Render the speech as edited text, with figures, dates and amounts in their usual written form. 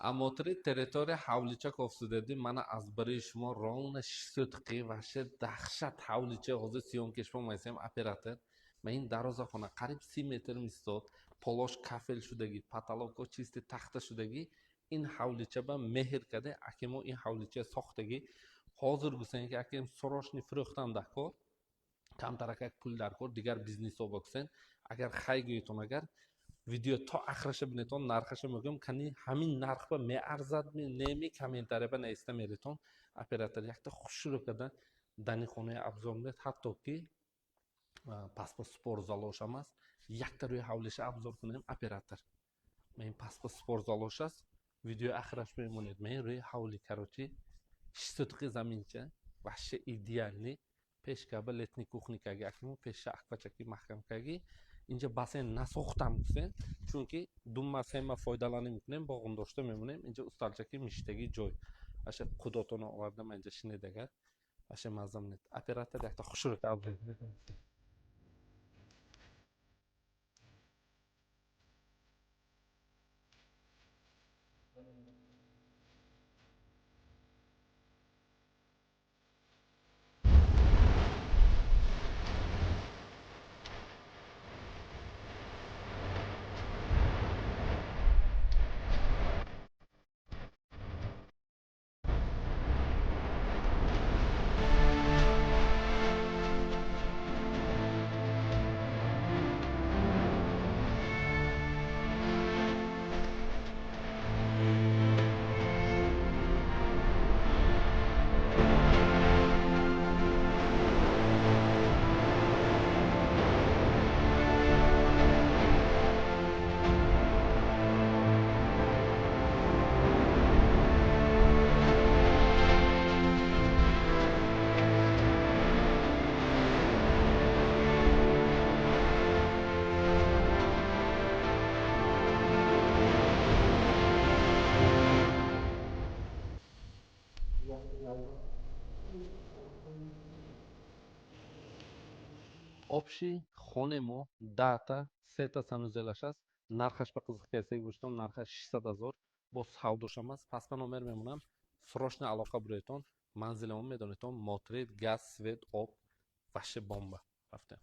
Амотри территория ҳавлича кофсудеди мана аз барои шумо ровна 6 дақиқа ваша дахшат ҳавлича ҳозир сиёнкеш по майсем оператор ва ин дароза хона қариб 30 метр мистод полош кафел шудаги потолоко чисти тахта шудаги ин ҳавлича ба меҳр каде акимо ин ҳавлича сохтаги ҳозир гусен ки аким сорошни фурӯхтан дакор камтаракак пул дар кор дигар бизнесо боксен агар хайгоитон агар видео то ахраша бинетон нархаша мегӯям кани ҳамин нарх ба меарзад неми комментария ба наиста меритон оператор якта хушрӯ када дани хонаи абзор мед ҳатто ки паспа спортзалошам аст якта рӯи ҳавлиша абзор кунем оператор мен паспа спортзалош аст видео ахраш мемонед мен рӯи ҳавли карочи 6 сутқи заминча ваще идеальни пешкаба летни кухни каги акимо пеша аквачаки маҳкам каги инҷа бассейн насохтам гусен чунки дума сема фойдаланӣ мекунем боғам дошта мемонем инҷа усталчаки миштаги ҷой аша худотон овардам инҷа шинедагар аша мазза монед оператор якта хушрӯ кабл обши хонаи мо дата сета санузелаш аст нархаш ба қизиқкаси гӯштон нархаш 600 000 бо савдошам аст пас ба номер мемонам срочно алоқа буред манзили мо медонедон мотрид газ свет об ваше бомба рафтем